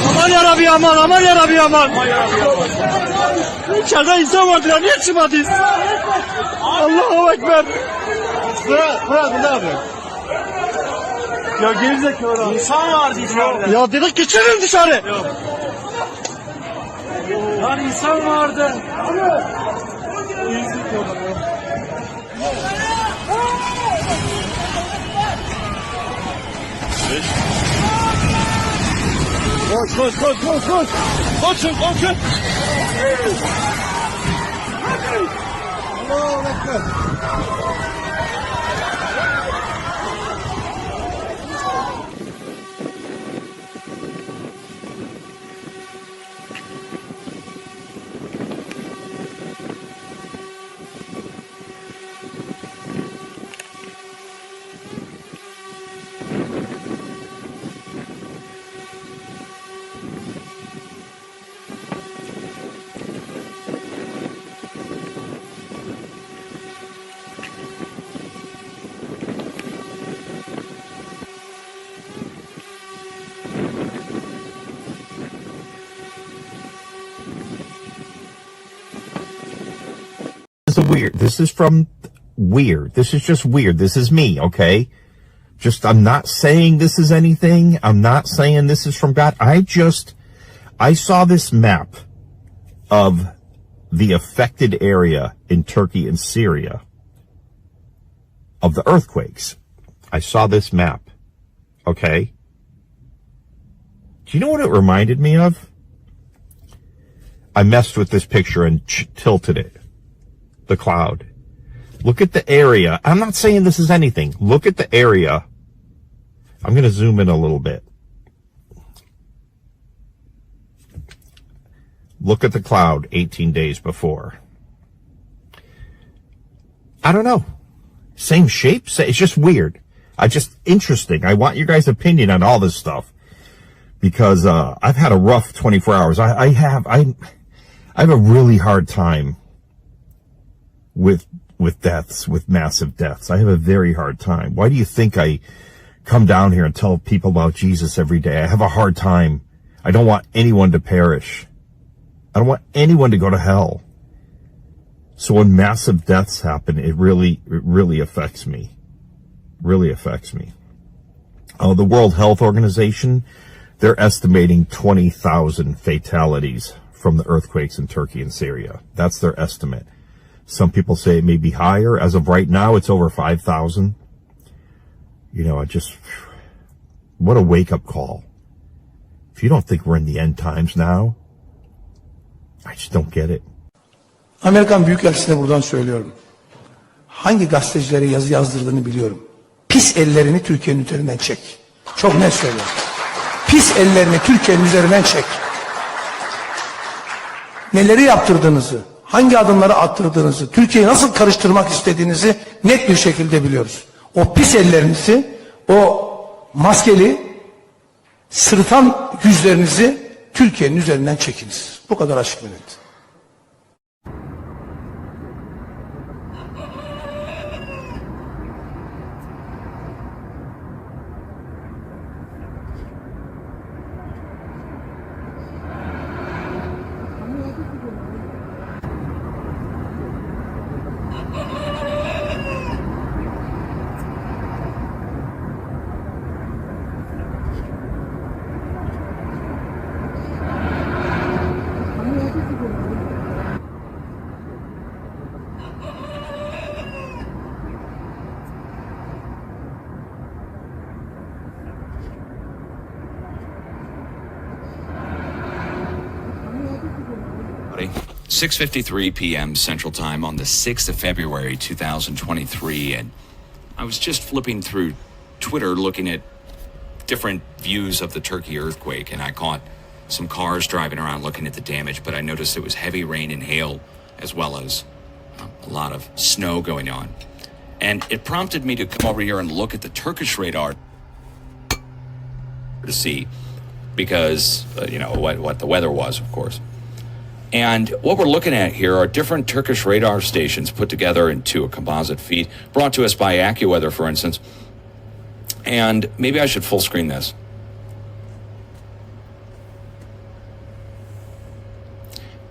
Aman yarabbi aman, aman yarabbi aman. İçeride insan vardı ya, niye çıkmadınız? Allahu Ekber. Bırak ne abi? Ya gerizekalı. İnsan vardı içeride. Ya dedik geçelim dışarı. Yok. Lan insan vardı. Koş koş koş koş koş. Koşun koşun. Allahu Ekber. This is from weird. This is just weird. This is me, okay? I'm not saying this is anything. I'm not saying this is from God. I saw this map of the affected area in Turkey and Syria of the earthquakes. I saw this map, okay? Do you know what it reminded me of? I messed with this picture and tilted it. The cloud. Look at the area. I'm not saying this is anything. Look at the area. I'm going to zoom in a little bit. Look at the cloud 18 days before. I don't know. Same shape? It's just weird. Interesting. I want your guys' opinion on all this stuff. Because I've had a rough 24 hours. I have a really hard time with deaths, with massive deaths. I have a very hard time. Why do you think I come down here and tell people about Jesus every day? I have a hard time. I don't want anyone to perish. I don't want anyone to go to hell. So when massive deaths happen, it really affects me. Really affects me. The World Health Organization, they're estimating 20,000 fatalities from the earthquakes in Turkey and Syria. That's their estimate. Some people say it may be higher. As of right now, it's over 5,000. You know, what a wake-up call. If you don't think we're in the end times now, I just don't get it. Amerikan Büyükelçisi'ne buradan söylüyorum. Hangi gazetecilere yazı yazdırdığını biliyorum. Pis ellerini Türkiye'nin üzerinden çek. Çok net söylüyorum. Pis ellerini Türkiye'nin üzerinden çek. Neleri yaptırdığınızı, hangi adımları attırdığınızı, Türkiye'yi nasıl karıştırmak istediğinizi net bir şekilde biliyoruz. O pis ellerinizi, o maskeli, sırıtan yüzlerinizi Türkiye'nin üzerinden çekiniz. Bu kadar açık ve net. everybody. 6:53 p.m. Central Time on the 6th of February, 2023, and I was just flipping through Twitter looking at different views of the Turkey earthquake, and I caught some cars driving around looking at the damage, but I noticed it was heavy rain and hail as well as a lot of snow going on. And it prompted me to come over here and look at the Turkish radar to see, because, what the weather was, of course. And what we're looking at here are different Turkish radar stations put together into a composite feed, brought to us by AccuWeather, for instance. And maybe I should full screen this.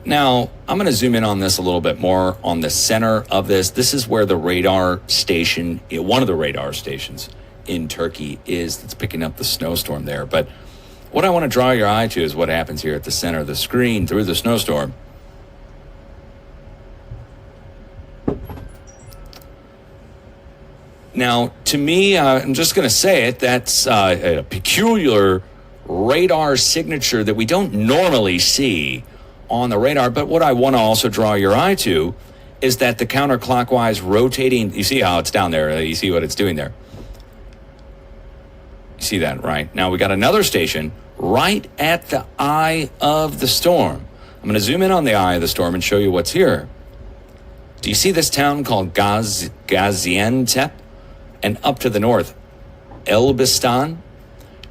Now, I'm going to zoom in on this a little bit more on the center of this. This is where the radar station, one of the radar stations in Turkey is, that's picking up the snowstorm there. But what I want to draw your eye to is what happens here at the center of the screen through the snowstorm. Now, to me, I'm just going to say it, that's a peculiar radar signature that we don't normally see on the radar. But what I want to also draw your eye to is that the counterclockwise rotating, you see how it's down there, you see what it's doing there. You see that, right? Now we got another station right at the eye of the storm. I'm going to zoom in on the eye of the storm and show you what's here. Do you see this town called Gaziantep? And up to the north, Elbistan?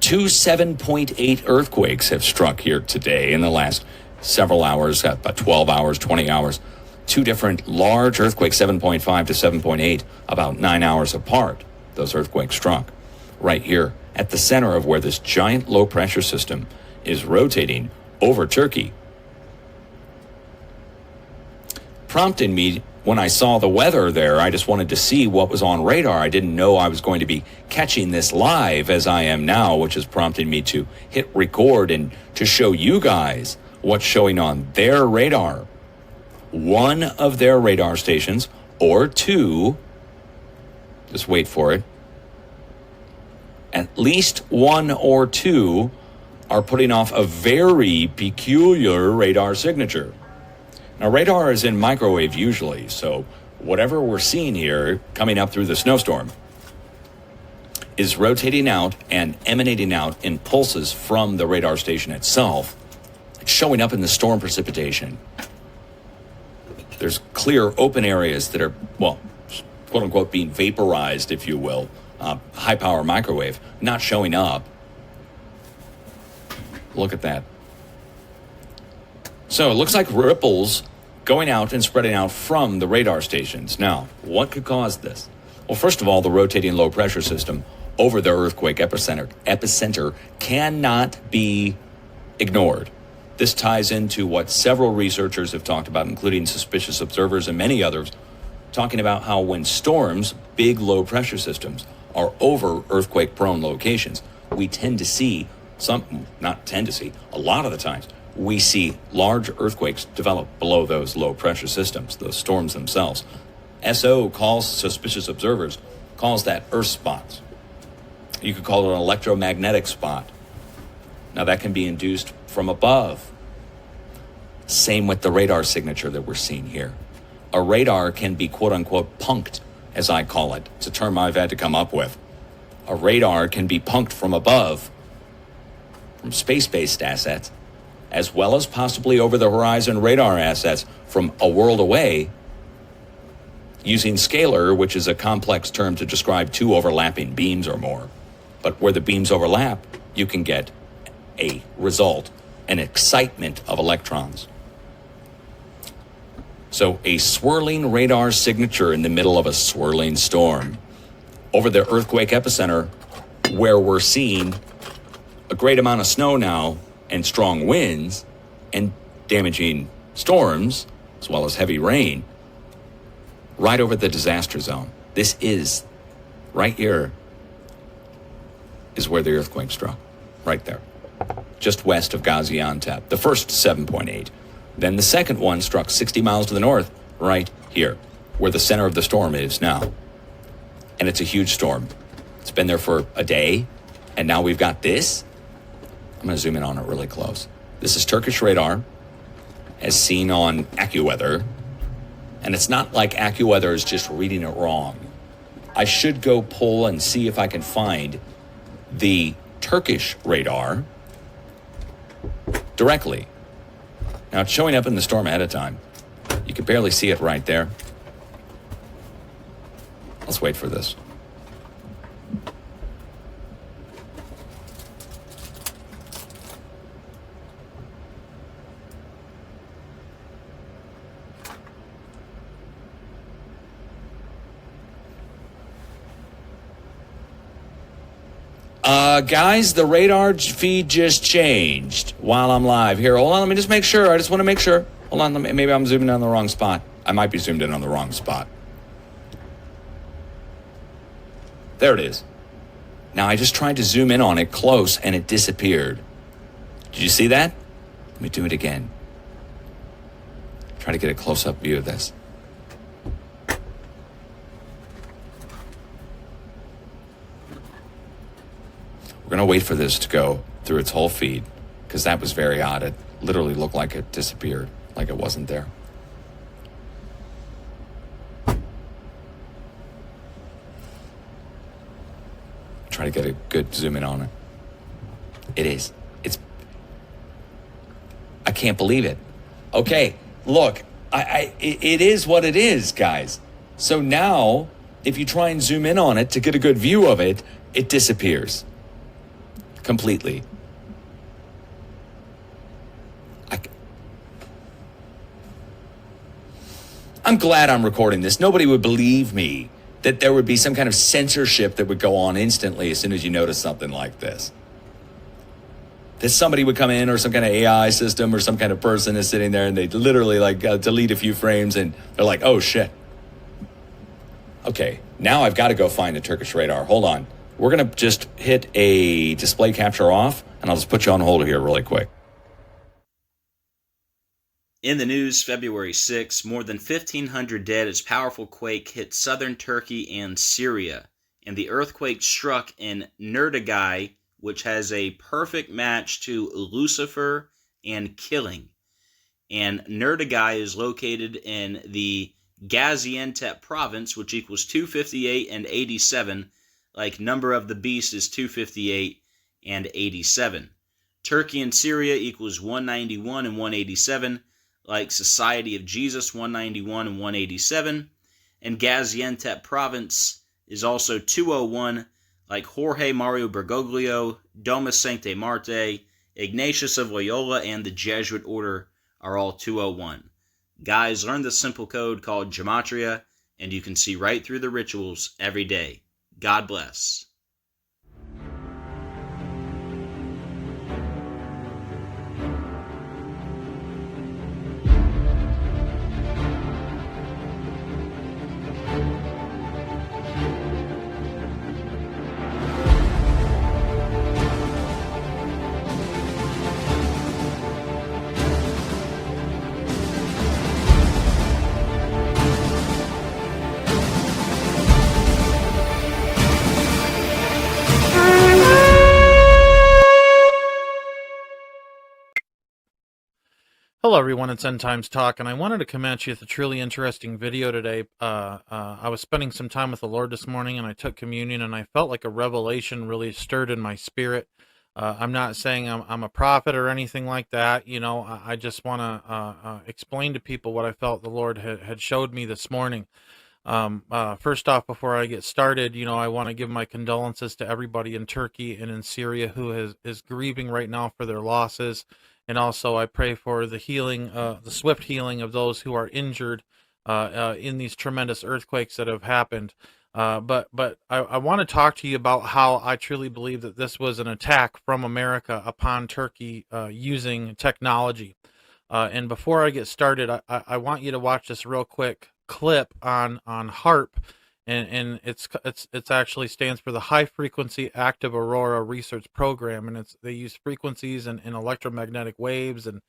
2 7.8 earthquakes have struck here today in the last several hours, about 12 hours, 20 hours. 2 different large earthquakes, 7.5 to 7.8, about 9 hours apart. Those earthquakes struck right here at the center of where this giant low pressure system is rotating over Turkey. Prompting me, when I saw the weather there, I just wanted to see what was on radar. I didn't know I was going to be catching this live as I am now, which is prompting me to hit record and to show you guys what's showing on their radar. One of their radar stations, or 2, just wait for it, at least 1 or 2 are putting off a very peculiar radar signature. Now, radar is in microwave usually, so whatever we're seeing here coming up through the snowstorm is rotating out and emanating out in pulses from the radar station itself. It's showing up in the storm precipitation. There's clear open areas that are, well, quote unquote, being vaporized, if you will, high power microwave, not showing up. Look at that. So it looks like ripples going out and spreading out from the radar stations. Now, what could cause this? Well, first of all, the rotating low pressure system over the earthquake epicenter cannot be ignored. This ties into what several researchers have talked about, including suspicious observers and many others, talking about how when storms, big low pressure systems, are over earthquake prone locations, we tend to see a lot of the times, we see large earthquakes develop below those low pressure systems, those storms themselves. SO calls, suspicious observers, calls that earth spots. You could call it an electromagnetic spot. Now that can be induced from above. Same with the radar signature that we're seeing here. A radar can be quote unquote punked, as I call it. It's a term I've had to come up with. A radar can be punked from above, from space-based assets, as well as possibly over the horizon radar assets from a world away, using scalar, which is a complex term to describe 2 overlapping beams or more. But where the beams overlap, you can get a result, an excitement of electrons. So a swirling radar signature in the middle of a swirling storm over the earthquake epicenter, where we're seeing a great amount of snow now and strong winds and damaging storms, as well as heavy rain, right over the disaster zone. This is, right here, is where the earthquake struck, right there, just west of Gaziantep. The first 7.8. Then the second one struck 60 miles to the north, right here, where the center of the storm is now. And it's a huge storm. It's been there for a day, and now we've got this. I'm going to zoom in on it really close. This is Turkish radar, as seen on AccuWeather. And it's not like AccuWeather is just reading it wrong. I should go pull and see if I can find the Turkish radar directly. Now, it's showing up in the storm ahead of time. You can barely see it right there. Let's wait for this. Guys, the radar feed just changed while I'm live. Here, hold on, let me just make sure. I just want to make sure. Hold on, maybe I'm zoomed in on the wrong spot. I might be zoomed in on the wrong spot. There it is. Now, I just tried to zoom in on it close, and it disappeared. Did you see that? Let me do it again. Try to get a close-up view of this. We're going to wait for this to go through its whole feed, because that was very odd. It literally looked like it disappeared, like it wasn't there. Try to get a good zoom in on it. It is. I can't believe it. Okay, look, it is what it is, guys. So now, if you try and zoom in on it to get a good view of it, it disappears completely. I'm glad I'm recording this. Nobody would believe me that there would be some kind of censorship that would go on instantly as soon as you notice something like this. That somebody would come in, or some kind of AI system, or some kind of person is sitting there and they literally delete a few frames and they're like, oh shit. Okay, now I've got to go find a Turkish radar. Hold on. We're going to just hit a display capture off, and I'll just put you on hold here really quick. In the news, February 6, more than 1,500 dead as powerful quake hit southern Turkey and Syria. And the earthquake struck in Nurdagai, which has a perfect match to Lucifer and killing. And Nurdagai is located in the Gaziantep province, which equals 258 and 87, like number of the beast is 258 and 87. Turkey and Syria equals 191 and 187, like Society of Jesus 191 and 187, and Gaziantep province is also 201, like Jorge Mario Bergoglio, Domus Sancte Marte, Ignatius of Loyola, and the Jesuit order are all 201. Guys, learn the simple code called Gematria, and you can see right through the rituals every day. God bless. Hello everyone, it's End Times Talk, and I wanted to come at you with a truly interesting video today. I was spending some time with the Lord this morning, and I took communion, and I felt like a revelation really stirred in my spirit. I'm not saying I'm a prophet or anything like that. You know, I just want to explain to people what I felt the Lord had showed me this morning. First off, before I get started, you know, I want to give my condolences to everybody in Turkey and in Syria who is grieving right now for their losses. And also I pray for the healing, the swift healing of those who are injured in these tremendous earthquakes that have happened. But I want to talk to you about how I truly believe that this was an attack from America upon Turkey using technology. And before I get started, I want you to watch this real quick clip on HAARP, and it's actually stands for the High Frequency Active Aurora Research Program, and they use frequencies and electromagnetic waves and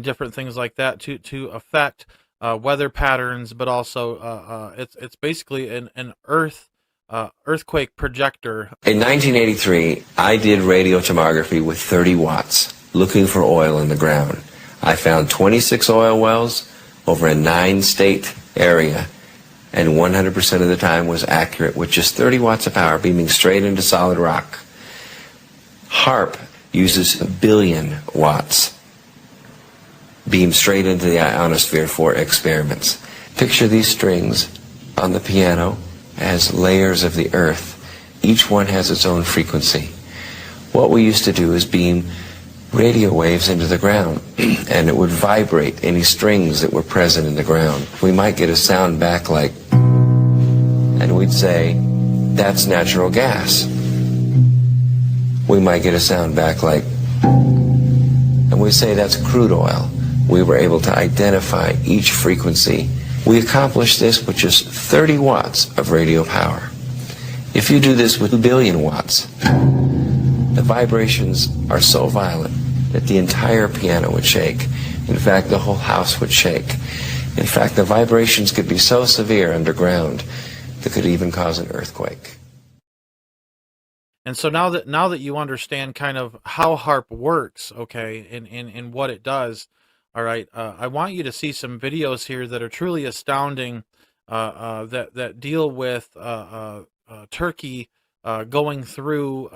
different things like that to affect weather patterns, but also it's basically an earthquake projector. In 1983, I did radio tomography with 30 watts, looking for oil in the ground. I found 26 oil wells over a 9-state area, and 100% of the time was accurate with just 30 watts of power beaming straight into solid rock. HAARP uses 1 billion watts beamed straight into the ionosphere for experiments. Picture these strings on the piano as layers of the earth. Each one has its own frequency. What we used to do is beam radio waves into the ground, and it would vibrate any strings that were present in the ground. We might get a sound back like, and we'd say, that's natural gas. we might get a sound back like, and we say that's crude oil. We were able to identify each frequency. We accomplished this with just 30 watts of radio power. If you do this with 2 billion watts, the vibrations are so violent that the entire piano would shake. In fact, the whole house would shake. In fact, the vibrations could be so severe underground that could even cause an earthquake. And so now that you understand kind of how HAARP works, okay, and what it does, all right, I want you to see some videos here that are truly astounding, that deal with Turkey going through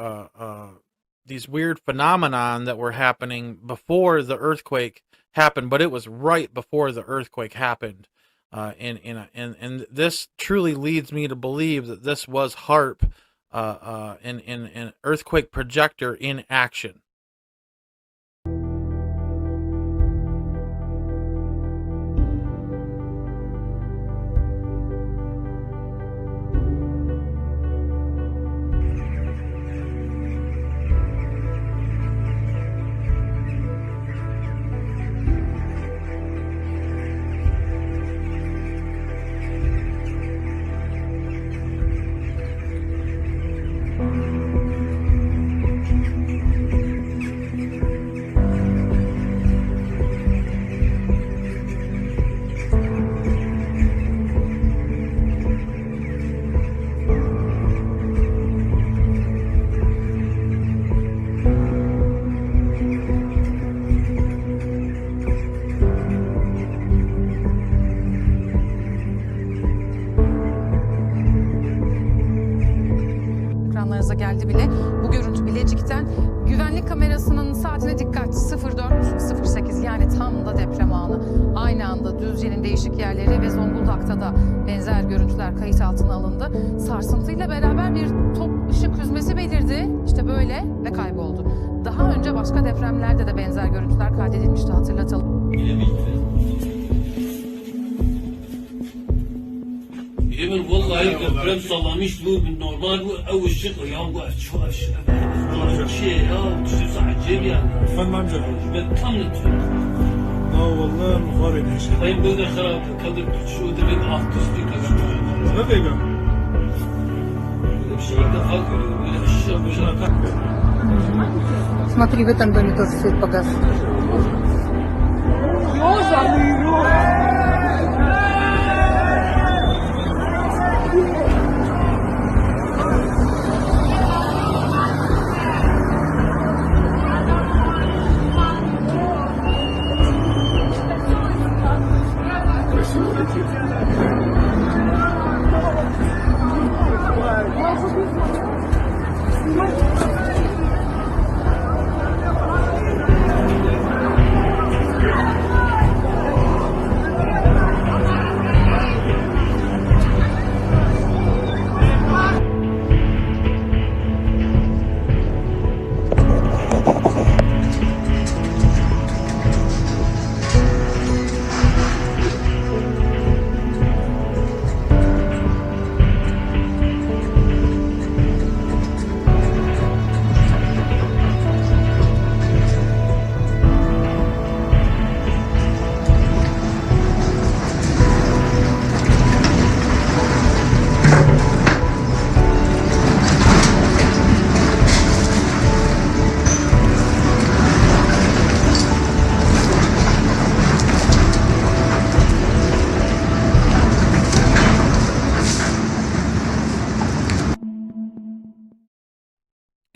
these weird phenomenon that were happening before the earthquake happened, but it was right before the earthquake happened, and this truly leads me to believe that this was HAARP, an earthquake projector in action. Ekranlarınıza geldi bile. Bu görüntü Bilecik'ten. Güvenlik kamerasının saatine dikkat. 04:08 yani tam da deprem anı. Aynı anda Düzce'nin değişik yerleri ve Zonguldak'ta da benzer görüntüler kayıt altına alındı. Sarsıntıyla beraber bir top ışık hüzmesi belirdi. İşte böyle ve kayboldu. Daha önce başka depremlerde de benzer görüntüler kaydedilmişti, hatırlatalım. يمن والله deprem sallamış bu normal bu ev ışık ya bu şu ışık şey ya şu acayip yani. Efendim amca. Ben tam lütfen. اه والله مخارج يا شيخ. Hayır böyle خراب kadar şu demek alt üstü kadar. Ne diyeyim? Böyle bir şey de hak görüyor. Böyle aşağı böyle. Смотри, в этом доме тоже свет погас.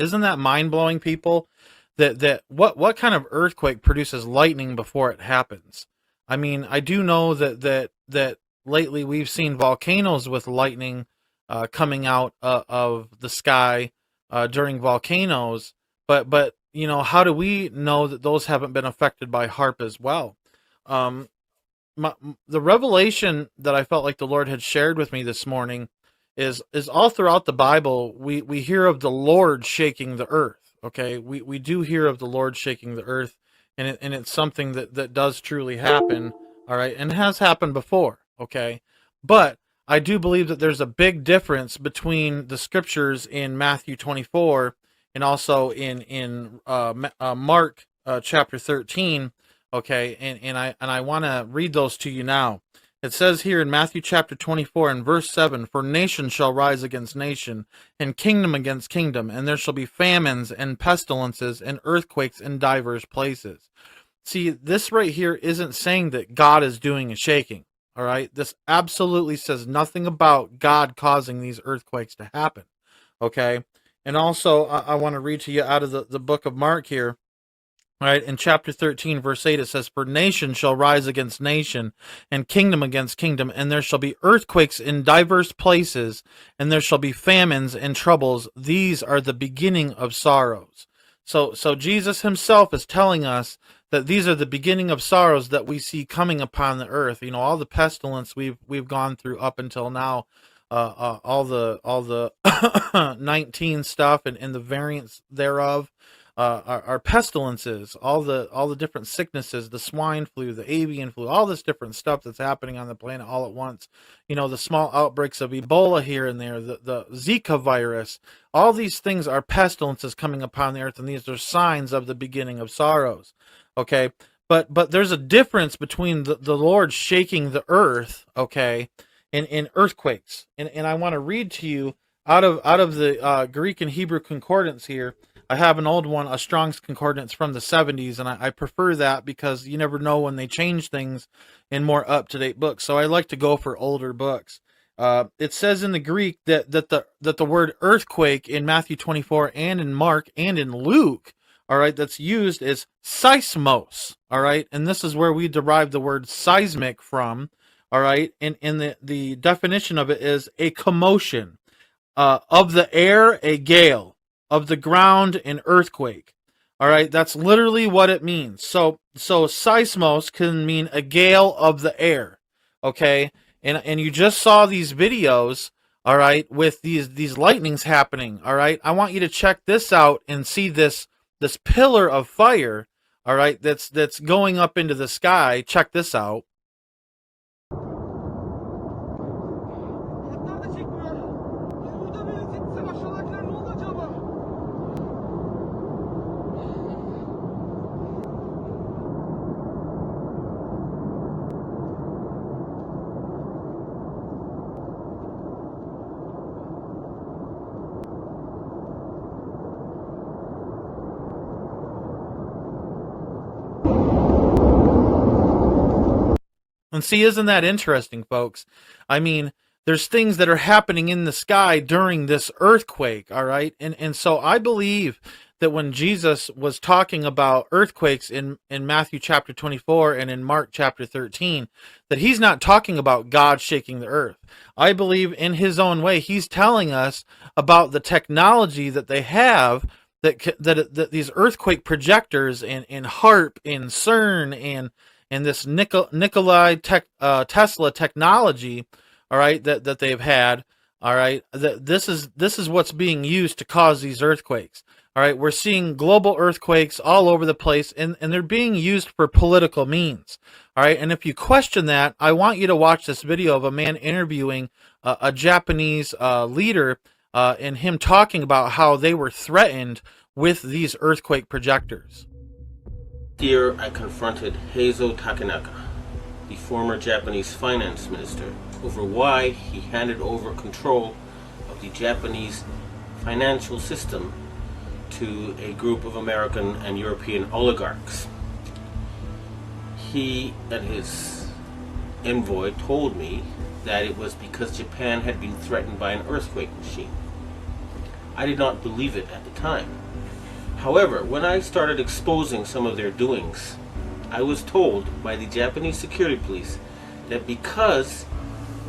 Isn't that mind-blowing, people? That what kind of earthquake produces lightning before it happens? I mean, I do know that lately we've seen volcanoes with lightning coming out of the sky during volcanoes, but you know, how do we know that those haven't been affected by HAARP as well? The revelation that I felt like the Lord had shared with me this morning is all throughout the Bible. We hear of the Lord shaking the earth. Okay, we do hear of the Lord shaking the earth, and it's something that does truly happen. All right, and has happened before. Okay, but I do believe that there's a big difference between the scriptures in Matthew 24 and also in Mark chapter 13. Okay, and I want to read those to you now. It says here in Matthew chapter 24 and verse 7, "For nation shall rise against nation, and kingdom against kingdom, and there shall be famines and pestilences and earthquakes in divers places." See, this right here isn't saying that God is doing a shaking. All right, this absolutely says nothing about God causing these earthquakes to happen. Okay, and also I want to read to you out of the book of Mark here. Right, in chapter 13, verse 8, it says, "For nation shall rise against nation, and kingdom against kingdom, and there shall be earthquakes in diverse places, and there shall be famines and troubles. These are the beginning of sorrows." So Jesus himself is telling us that these are the beginning of sorrows that we see coming upon the earth. You know, all the pestilence we've gone through up until now, all the 19 stuff and the variants thereof. Our pestilences, all the different sicknesses, the swine flu, the avian flu, all this different stuff that's happening on the planet all at once. You know, the small outbreaks of Ebola here and there, the Zika virus, all these things are pestilences coming upon the earth, and these are signs of the beginning of sorrows. Okay, but there's a difference between the Lord shaking the earth, okay, in earthquakes, and I want to read to you out of the Greek and Hebrew concordance here. I have an old one, a Strong's Concordance from the 70s, and I prefer that because you never know when they change things in more up-to-date books. So I like to go for older books. It says in the Greek that the word earthquake in Matthew 24 and in Mark and in Luke, all right, that's used is seismos, all right, and this is where we derive the word seismic from, all right, and the definition of it is a commotion of the air, a gale. Of the ground, an earthquake. All right, that's literally what it means. So seismos can mean a gale of the air. Okay, and you just saw these videos. All right, with these lightnings happening. All right, I want you to check this out and see this pillar of fire. All right, that's going up into the sky. Check this out. And see, isn't that interesting, folks? I mean, there's things that are happening in the sky during this earthquake, all right? And so I believe that when Jesus was talking about earthquakes in Matthew chapter 24 and in Mark chapter 13, that he's not talking about God shaking the earth. I believe in his own way, he's telling us about the technology that they have that these earthquake projectors in HAARP, in CERN, and this Nikola Tesla technology, all right, that they've had, all right, this is what's being used to cause these earthquakes. All right, we're seeing global earthquakes all over the place, and they're being used for political means. All right, and if you question that, I want you to watch this video of a man interviewing a Japanese leader and him talking about how they were threatened with these earthquake projectors. Here I confronted Heizo Takenaka, the former Japanese finance minister, over why he handed over control of the Japanese financial system to a group of American and European oligarchs. He and his envoy told me that it was because Japan had been threatened by an earthquake machine. I did not believe it at the time. However, when I started exposing some of their doings, I was told by the Japanese security police that because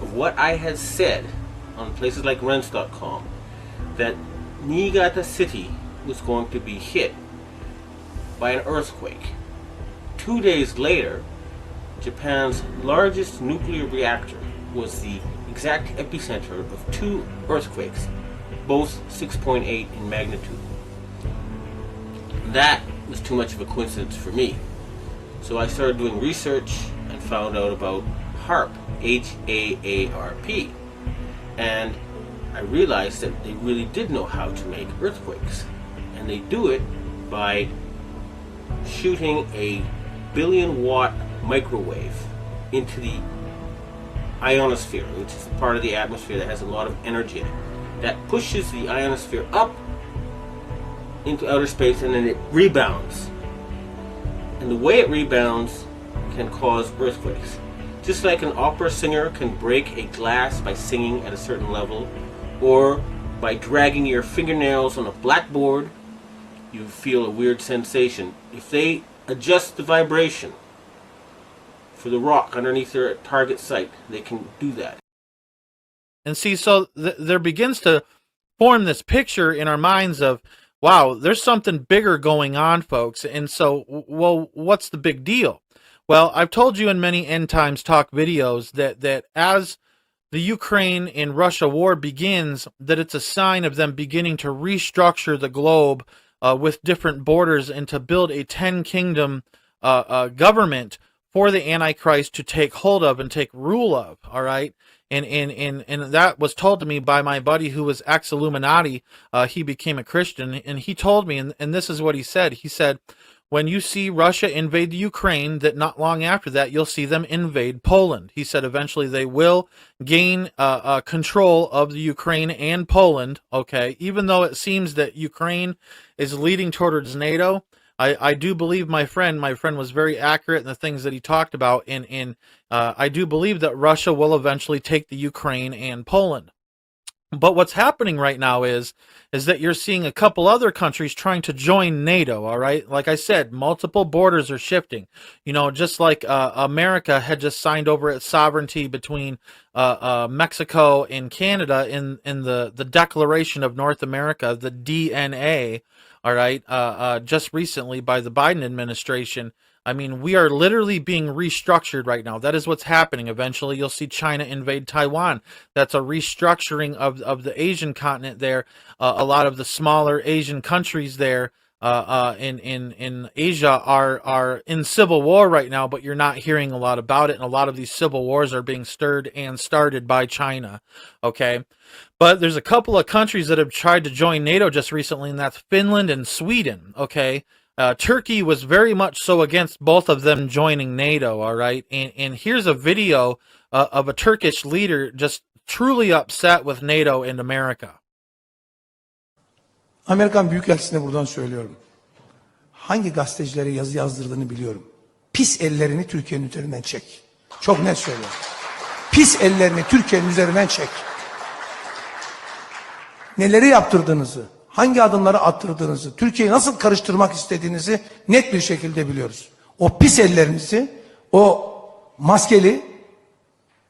of what I had said on places like Rents.com, that Niigata City was going to be hit by an earthquake. 2 days later, Japan's largest nuclear reactor was the exact epicenter of 2 earthquakes, both 6.8 in magnitude. That was too much of a coincidence for me. So I started doing research and found out about HAARP, H-A-A-R-P. And I realized that they really did know how to make earthquakes. And they do it by shooting a billion-watt microwave into the ionosphere, which is the part of the atmosphere that has a lot of energy in it. That pushes the ionosphere up into outer space, and then it rebounds. And the way it rebounds can cause earthquakes. Just like an opera singer can break a glass by singing at a certain level, or by dragging your fingernails on a blackboard, you feel a weird sensation. If they adjust the vibration for the rock underneath their target site, they can do that. And see, so there begins to form this picture in our minds of, wow, there's something bigger going on, folks. And so, well, what's the big deal? Well, I've told you in many End Times Talk videos that as the Ukraine and Russia war begins, that it's a sign of them beginning to restructure the globe with different borders and to build a 10-kingdom government for the Antichrist to take hold of and take rule of, all right? And that was told to me by my buddy who was ex-Illuminati. He became a Christian, and he told me, and this is what he said. He said, when you see Russia invade the Ukraine, that not long after that, you'll see them invade Poland. He said eventually they will gain control of the Ukraine and Poland, okay? Even though it seems that Ukraine is leading towards NATO, I do believe my friend was very accurate in the things that he talked about, and I do believe that Russia will eventually take the Ukraine and Poland. But what's happening right now is that you're seeing a couple other countries trying to join NATO, all right? Like I said, multiple borders are shifting. You know, just like America had just signed over its sovereignty between Mexico and Canada in the Declaration of North America, the DNA, all right, just recently by the Biden administration. I mean, we are literally being restructured right now. That is what's happening. Eventually, you'll see China invade Taiwan. That's a restructuring of the Asian continent there. A lot of the smaller Asian countries there in Asia are in civil war right now, but you're not hearing a lot about it. And a lot of these civil wars are being stirred and started by China. Okay. But there's a couple of countries that have tried to join NATO just recently, and that's Finland and Sweden. Okay. Turkey was very much so against both of them joining NATO, all right? And here's a video of a Turkish leader just truly upset with NATO and America. Amerikan Büyükelçisi'ne buradan söylüyorum. Hangi gazetecilere yazı yazdırdığını biliyorum. Pis ellerini Türkiye'nin üzerinden çek. Çok net söylüyorum. Pis ellerini Türkiye'nin üzerinden çek. Neleri yaptırdığınızı, hangi adımları attırdığınızı, Türkiye'yi nasıl karıştırmak istediğinizi net bir şekilde biliyoruz. O pis ellerinizi, o maskeli,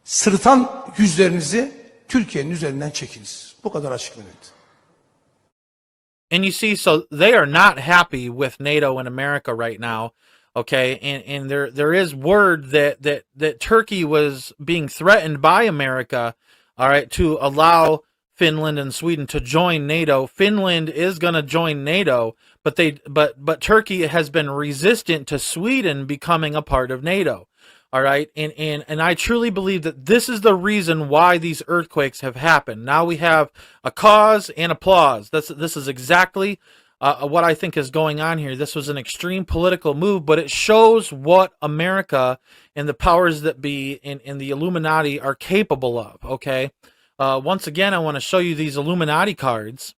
sırıtan yüzlerinizi Türkiye'nin üzerinden çekiniz. Bu kadar açık ve net. And you see, so they are not happy with NATO and America right now, okay? And there is word that Turkey was being threatened by America, all right, to allow Finland and Sweden to join NATO. Finland is going to join NATO, but Turkey has been resistant to Sweden becoming a part of NATO. All right, and I truly believe that this is the reason why these earthquakes have happened. Now we have a cause and applause. This is exactly what I think is going on here. This was an extreme political move, but it shows what America and the powers that be in the Illuminati are capable of. Okay. Once again, I want to show you these Illuminati cards.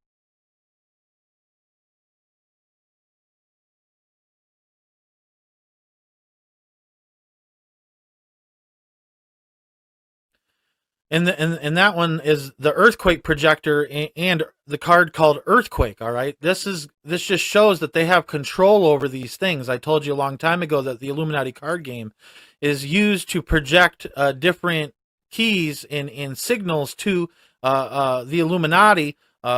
And that one is the earthquake projector and the card called Earthquake. All right, this just shows that they have control over these things. I told you a long time ago that the Illuminati card game is used to project different keys and signals to the Illuminati,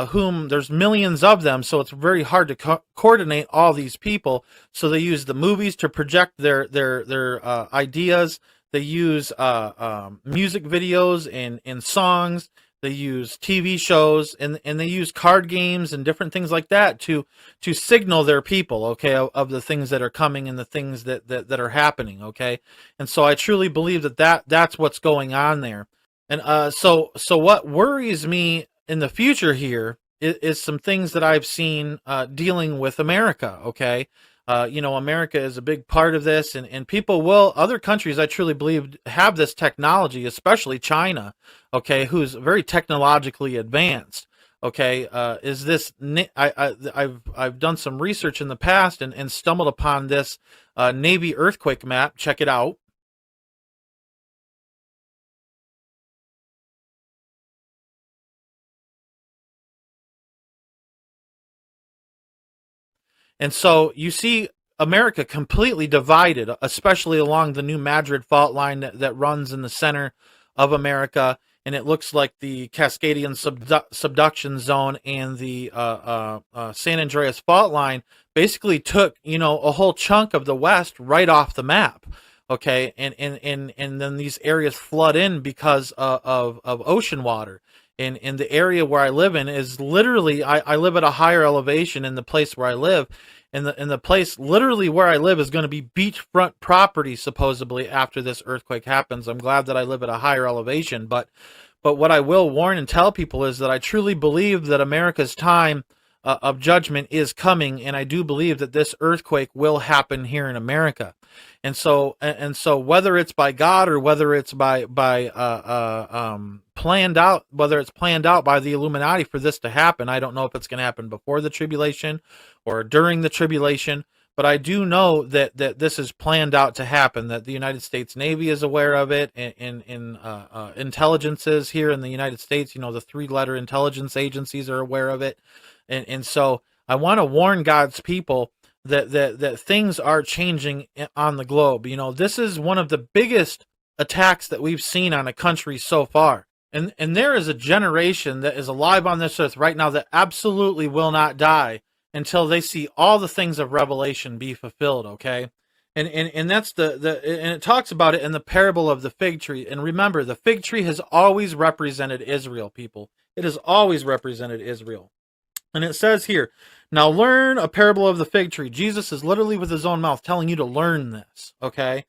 whom there's millions of them, so it's very hard to coordinate all these people. So they use the movies to project their ideas. They use music videos and songs. They use TV shows, and they use card games and different things like that to signal their people, okay, of the things that are coming and the things that are happening, okay. And so I truly believe that's what's going on there. And so what worries me in the future here is some things that I've seen dealing with America. Okay. You know, America is a big part of this, and people will, other countries, I truly believe, have this technology, especially China, okay, who's very technologically advanced. Okay, is this? I've done some research in the past and stumbled upon this Navy earthquake map. Check it out. And so you see America completely divided, especially along the New Madrid fault line that runs in the center of America. And it looks like the Cascadian subduction zone and the San Andreas fault line basically took, you know, a whole chunk of the West right off the map. Okay, and then these areas flood in because of ocean water. And the area where I live in is literally, I live at a higher elevation in the place where I live. And the place literally where I live is going to be beachfront property supposedly after this earthquake happens. I'm glad that I live at a higher elevation, but what I will warn and tell people is that I truly believe that America's time of judgment is coming, and I do believe that this earthquake will happen here in America. And so whether it's by God or whether it's by planned out, whether it's planned out by the Illuminati for this to happen, I don't know if it's going to happen before the tribulation or during the tribulation, but I do know that this is planned out to happen, that the United States Navy is aware of it, and intelligences here in the United States, you know, the 3-letter intelligence agencies are aware of it. And so I want to warn God's people that things are changing on the globe. You know, this is one of the biggest attacks that we've seen on a country so far. And there is a generation that is alive on this earth right now that absolutely will not die until they see all the things of Revelation be fulfilled, okay? And that's and it talks about it in the parable of the fig tree. And remember, the fig tree has always represented Israel, people. It has always represented Israel. And it says here, now learn a parable of the fig tree. Jesus is literally with his own mouth telling you to learn this, okay?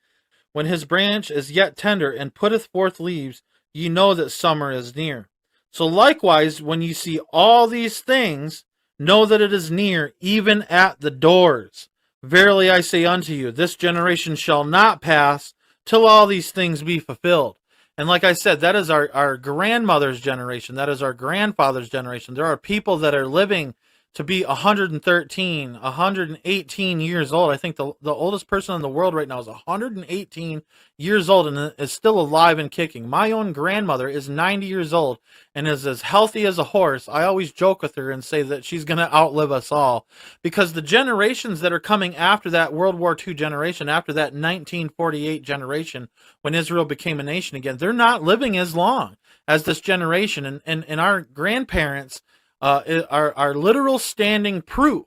When his branch is yet tender and putteth forth leaves, ye know that summer is near. So likewise, when ye see all these things, know that it is near, even at the doors. Verily I say unto you, this generation shall not pass till all these things be fulfilled. And like I said, that is our grandmother's generation. That is our grandfather's generation. There are people that are living to be 113, 118 years old. I think the oldest person in the world right now is 118 years old and is still alive and kicking. My own grandmother is 90 years old and is as healthy as a horse. I always joke with her and say that she's going to outlive us all, because the generations that are coming after that World War II generation, after that 1948 generation, when Israel became a nation again, they're not living as long as this generation. And our grandparents are literal standing proof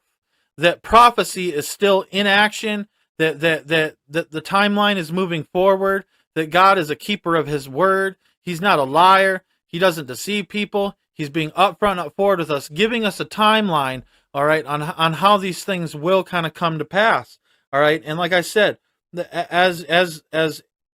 that prophecy is still in action, that the timeline is moving forward, that God is a keeper of his word. He's not a liar. He doesn't deceive people. He's being upfront and up forward with us, giving us a timeline, all right, on how these things will kind of come to pass, all right? And like I said, as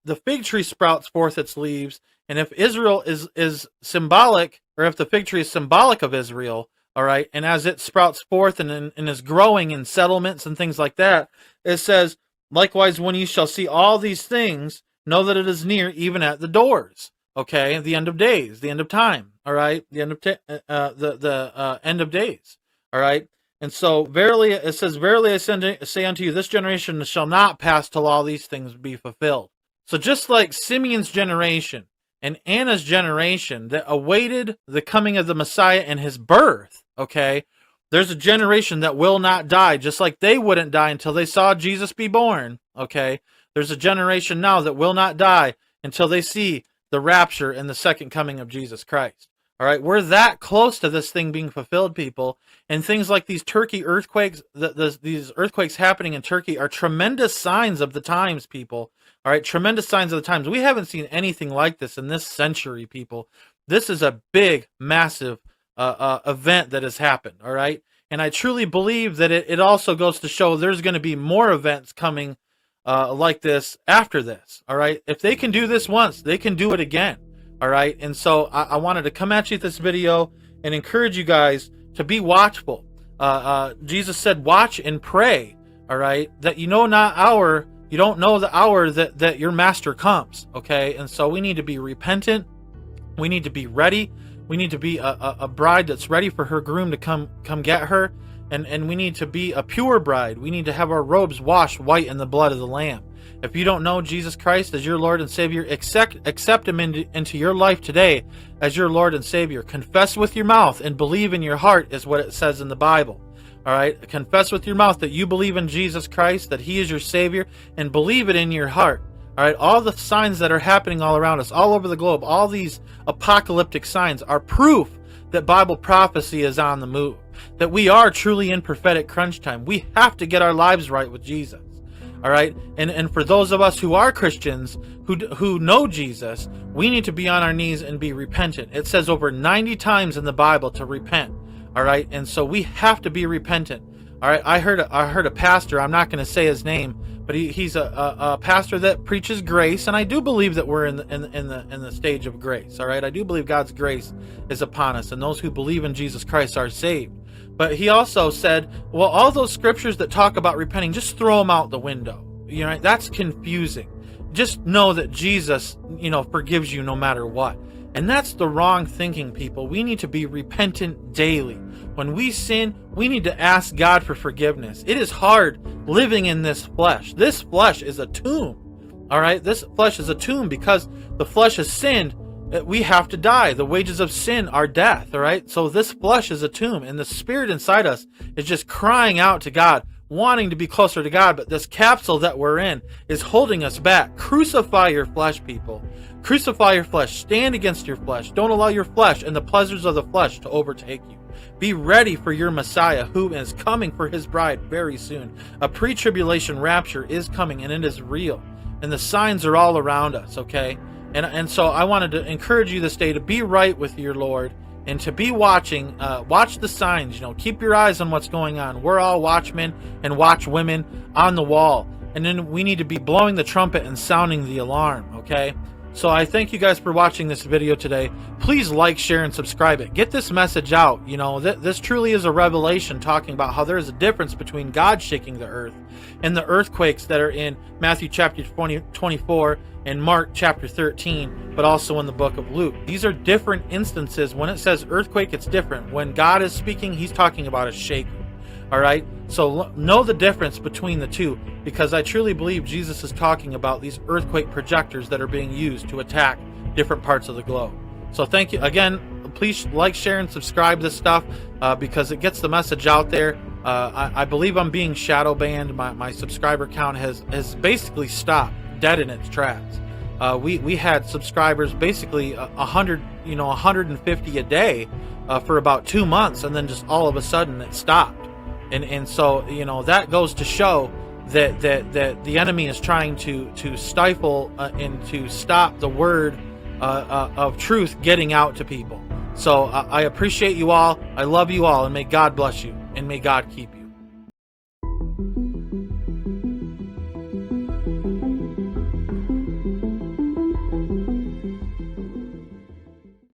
the fig tree sprouts forth its leaves, and if Israel is symbolic, or if the fig tree is symbolic of Israel, all right, and as it sprouts forth and is growing in settlements and things like that, it says, likewise, when you shall see all these things, know that it is near, even at the doors. Okay, the end of days, the end of time. All right, the end of end of days. All right, and so verily it says, verily I say unto you, this generation shall not pass till all these things be fulfilled. So just like Simeon's generation and Anna's generation that awaited the coming of the Messiah and his birth, okay, there's a generation that will not die, just like they wouldn't die until they saw Jesus be born, okay? There's a generation now that will not die until they see the rapture and the second coming of Jesus Christ. All right, we're that close to this thing being fulfilled, people. And things like these Turkey earthquakes, these earthquakes happening in Turkey are tremendous signs of the times, people. All right, tremendous signs of the times. We haven't seen anything like this in this century, people. This is a big, massive event that has happened, all right? And I truly believe that it also goes to show there's going to be more events coming like this after this, all right? If they can do this once, they can do it again, all right? And so I wanted to come at you with this video and encourage you guys to be watchful. Jesus said, watch and pray, all right, that you don't know the hour that your master comes, okay? And so we need to be repentant. We need to be ready. We need to be a bride that's ready for her groom to come get her. And we need to be a pure bride. We need to have our robes washed white in the blood of the Lamb. If you don't know Jesus Christ as your Lord and Savior, accept him into your life today as your Lord and Savior. Confess with your mouth and believe in your heart is what it says in the Bible. All right? Confess with your mouth that you believe in Jesus Christ, that he is your Savior, and believe it in your heart. All right? All the signs that are happening all around us, all over the globe, all these apocalyptic signs are proof that Bible prophecy is on the move, that we are truly in prophetic crunch time. We have to get our lives right with Jesus. All right? And for those of us who are Christians, who know Jesus, we need to be on our knees and be repentant. It says over 90 times in the Bible to repent. All right? And so we have to be repentant. All right? I heard a pastor, I'm not going to say his name, but he's a pastor that preaches grace, and I do believe that we're in the stage of grace. All right? I do believe God's grace is upon us, and those who believe in Jesus Christ are saved. But he also said, well, all those scriptures that talk about repenting, just throw them out the window. You know, that's confusing. Just know that Jesus, forgives you no matter what. And that's the wrong thinking, people. We need to be repentant daily. When we sin, we need to ask God for forgiveness. It is hard living in this flesh. This flesh is a tomb. All right? This flesh is a tomb because the flesh has sinned. We have to die. The wages of sin are death, all right? So this flesh is a tomb, and the spirit inside us is just crying out to God, wanting to be closer to God, but this capsule that we're in is holding us back. Crucify your flesh, people. Crucify your flesh. Stand against your flesh. Don't allow your flesh and the pleasures of the flesh to overtake you. Be ready for your Messiah, who is coming for his bride very soon. A pre-tribulation rapture is coming, and it is real, and the signs are all around us, okay? And so I wanted to encourage you this day to be right with your Lord and to be watching. Watch the signs. Keep your eyes on what's going on. We're all watchmen and watchwomen on the wall. And then we need to be blowing the trumpet and sounding the alarm, okay? So I thank you guys for watching this video today. Please like, share, and subscribe it. Get this message out. This truly is a revelation talking about how there is a difference between God shaking the earth and the earthquakes that are in Matthew chapter 24 and Mark chapter 13, but also in the book of Luke. These are different instances. When it says earthquake, it's different. When God is speaking, he's talking about a shaking. All right? So know the difference between the two, because I truly believe Jesus is talking about these earthquake projectors that are being used to attack different parts of the globe. So thank you. Again, please like, share, and subscribe this stuff because it gets the message out there. I believe I'm being shadow banned. My subscriber count has basically stopped dead in its tracks. We had subscribers basically 150 a day for about 2 months, and then just all of a sudden it stopped. And so that goes to show that the enemy is trying to stifle and to stop the word of truth getting out to people. So I appreciate you all. I love you all, and may God bless you, and may God keep you.